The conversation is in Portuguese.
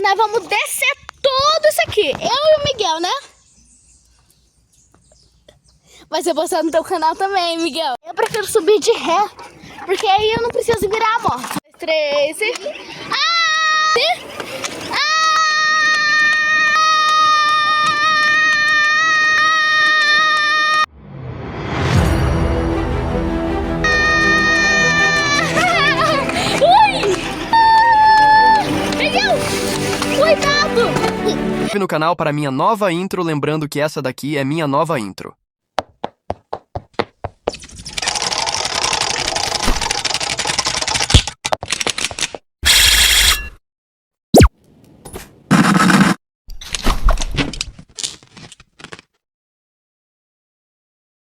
Nós vamos descer tudo isso aqui. Eu e o Miguel, né? Vai ser postado no teu canal também, Miguel. Eu prefiro subir de ré, porque aí eu não preciso virar a moto. 2, 3 e... Cuidado! No canal para minha nova intro, lembrando que essa daqui é minha nova intro.